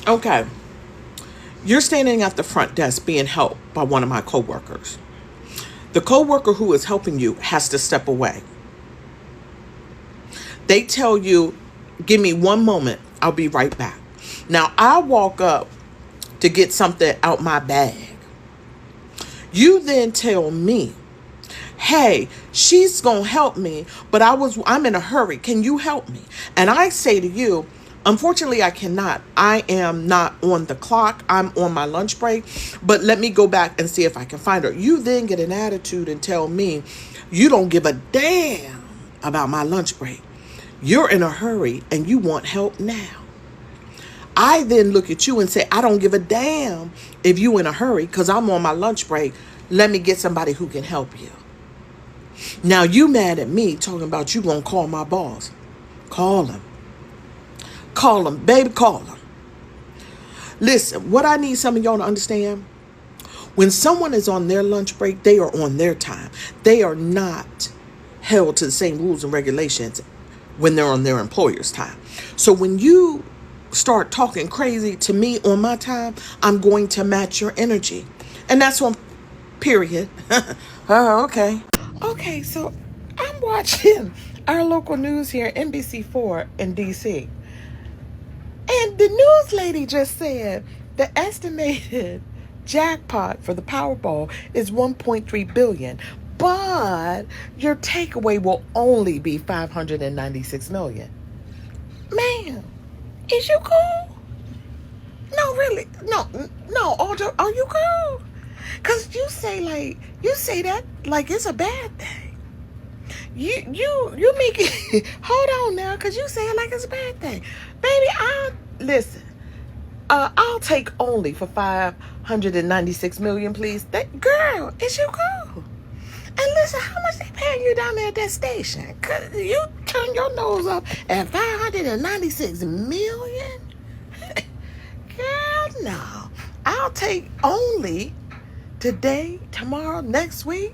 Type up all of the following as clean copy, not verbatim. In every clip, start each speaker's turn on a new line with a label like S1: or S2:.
S1: Okay. You're standing at the front desk being helped by one of my coworkers. The coworker who is helping you has to step away. They tell you, give me one moment, I'll be right back. Now, I walk up to get something out my bag. You then tell me, hey, she's going to help me, but I'm in a hurry. Can you help me? And I say to you, unfortunately, I cannot. I am not on the clock. I'm on my lunch break, but let me go back and see if I can find her. You then get an attitude and tell me you don't give a damn about my lunch break. You're in a hurry and you want help now. I then look at you and say, I don't give a damn if you in a hurry because I'm on my lunch break. Let me get somebody who can help you. Now you mad at me talking about you gonna call my boss. Call him. Call him, baby, call him. Listen, what I need some of y'all to understand, when someone is on their lunch break, they are on their time. They are not held to the same rules and regulations when they're on their employer's time. So when you start talking crazy to me on my time, I'm going to match your energy. And that's on period. Oh, okay. Okay, so I'm watching our local news here, NBC4 in DC. And the news lady just said the estimated jackpot for the Powerball is $1.3 billion, but your takeaway will only be $596 million. Man, is you cool? No, really, no. Are you cool? Cause you say that like it's a bad thing. You make it. Hold on now, cause you say it like it's a bad thing, baby. Listen. I'll take only for $596 million, please. Girl, is you cool? And listen, how much they paying you down there at that station? Cause you turn your nose up at $596 million. Girl, no. I'll take only today, tomorrow, next week.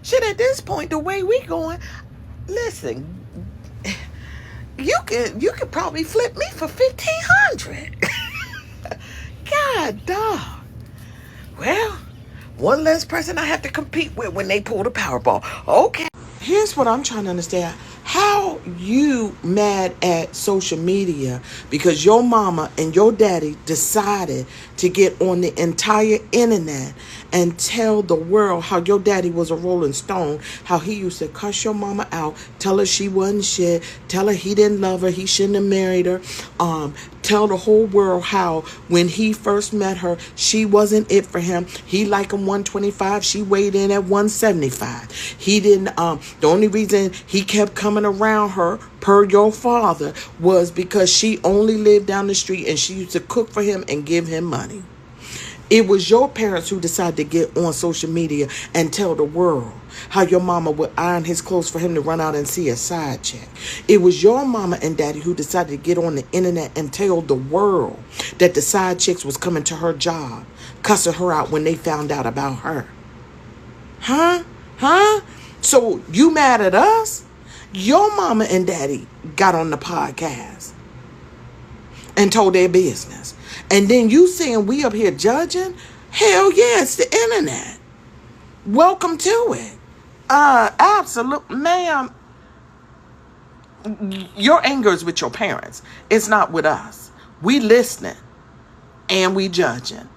S1: Shit, at this point, the way we going, listen, you could probably flip me for $1,500. God, dog. Well, one less person I have to compete with when they pull the Powerball. Okay. Here's what I'm trying to understand. How you mad at social media because your mama and your daddy decided to get on the entire internet and tell the world how your daddy was a Rolling Stone, how he used to cuss your mama out, tell her she wasn't shit, tell her he didn't love her, he shouldn't have married her, tell the whole world how when he first met her, she wasn't it for him. He liked him 125, she weighed in at 175. He didn't, the only reason he kept coming around her, per your father, was because she only lived down the street and she used to cook for him and give him money. It was your parents who decided to get on social media and tell the world how your mama would iron his clothes for him to run out and see a side check. It was your mama and daddy who decided to get on the internet and tell the world that the side chicks was coming to her job, cussing her out when they found out about her. Huh? So you mad at us? Your mama and daddy got on the podcast and told their business. And then you saying we up here judging? Hell yeah, it's the internet. Welcome to it. Absolutely, ma'am. Your anger is with your parents. It's not with us. We listening and we judging.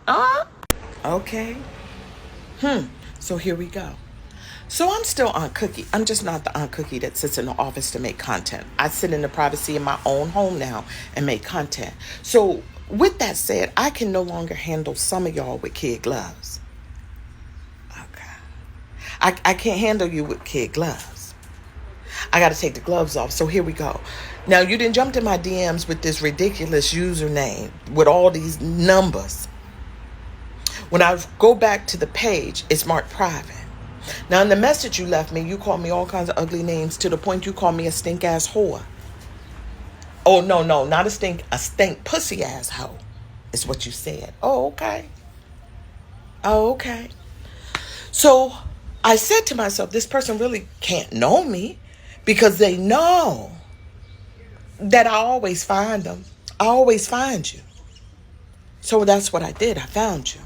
S1: Okay. So here we go. So I'm still Aunt Cookie. I'm just not the Aunt Cookie that sits in the office to make content. I sit in the privacy of my own home now and make content. So with that said, I can no longer handle some of y'all with kid gloves. Okay. I can't handle you with kid gloves. I got to take the gloves off. So here we go. Now, you didn't jump in my DMs with this ridiculous username with all these numbers. When I go back to the page, it's marked private. Now, in the message you left me, you called me all kinds of ugly names to the point you called me a stink-ass whore. Oh, no, not a stink pussy-ass hoe is what you said. Oh, okay. So I said to myself, this person really can't know me because they know that I always find them. I always find you. So that's what I did. I found you.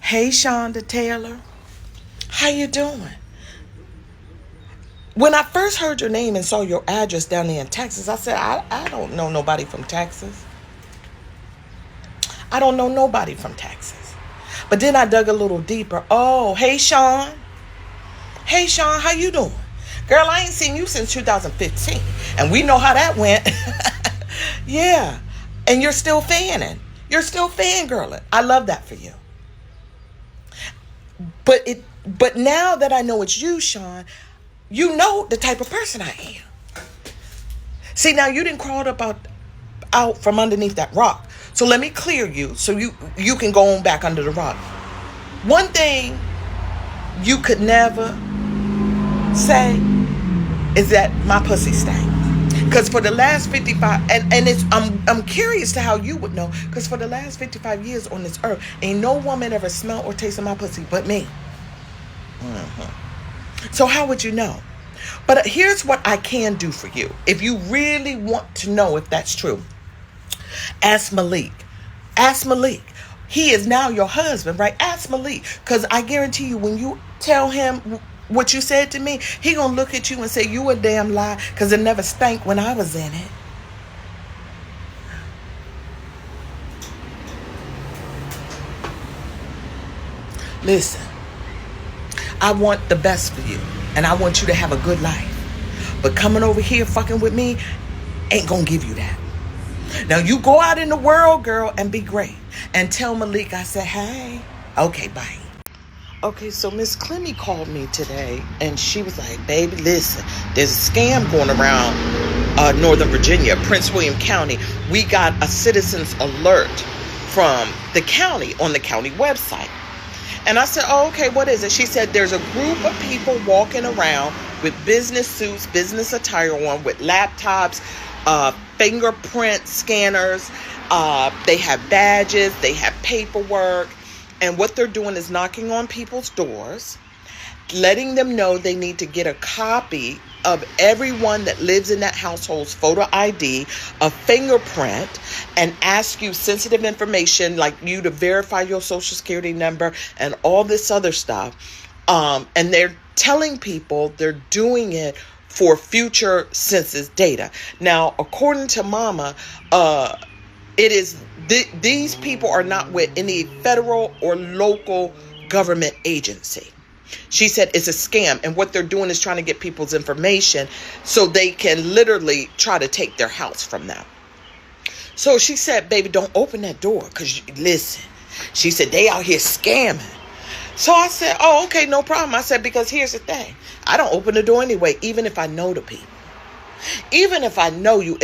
S1: Hey, Shonda Taylor. How you doing? When I first heard your name and saw your address down there in Texas, I said, I don't know nobody from Texas. I don't know nobody from Texas. But then I dug a little deeper. Oh, hey, Sean. Hey, Sean, how you doing? Girl, I ain't seen you since 2015. And we know how that went. Yeah. And you're still fanning. You're still fangirling. I love that for you. But now that I know it's you, Sean, you know the type of person I am. See, now you didn't crawl out from underneath that rock. So let me clear you so you can go on back under the rock. One thing you could never say is that my pussy stank. Because for the last 55, and it's I'm curious to how you would know. Because for the last 55 years on this earth, ain't no woman ever smelled or tasted my pussy but me. So how would you know? But here's what I can do for you. If you really want to know if that's true, ask Malik. Ask Malik. He is now your husband, right? Ask Malik. Because I guarantee you, when you tell him what you said to me, he gonna look at you and say, you a damn lie, because it never stank when I was in it. Listen, I want the best for you, and I want you to have a good life. But coming over here fucking with me ain't gonna give you that. Now you go out in the world, girl, and be great. And tell Malik I said, hey. Okay, bye. Okay, so Miss Clemmy called me today, and she was like, baby, listen, there's a scam going around Northern Virginia, Prince William County. We got a citizen's alert from the county on the county website. And I said, oh, okay, what is it? She said there's a group of people walking around with business suits, business attire on, with laptops, fingerprint scanners. They have badges, they have paperwork. And what they're doing is knocking on people's doors, letting them know they need to get a copy of everyone that lives in that household's photo ID, a fingerprint, and ask you sensitive information like you to verify your social security number and all this other stuff. And they're telling people they're doing it for future census data. Now, according to Mama, it is these people are not with any federal or local government agency. She said it's a scam, and what they're doing is trying to get people's information so they can literally try to take their house from them. So she said, baby, don't open that door, because listen, she said they out here scamming. So I said, oh, okay, no problem. I said, because here's the thing. I don't open the door anyway, even if I know the people. Even if I know you.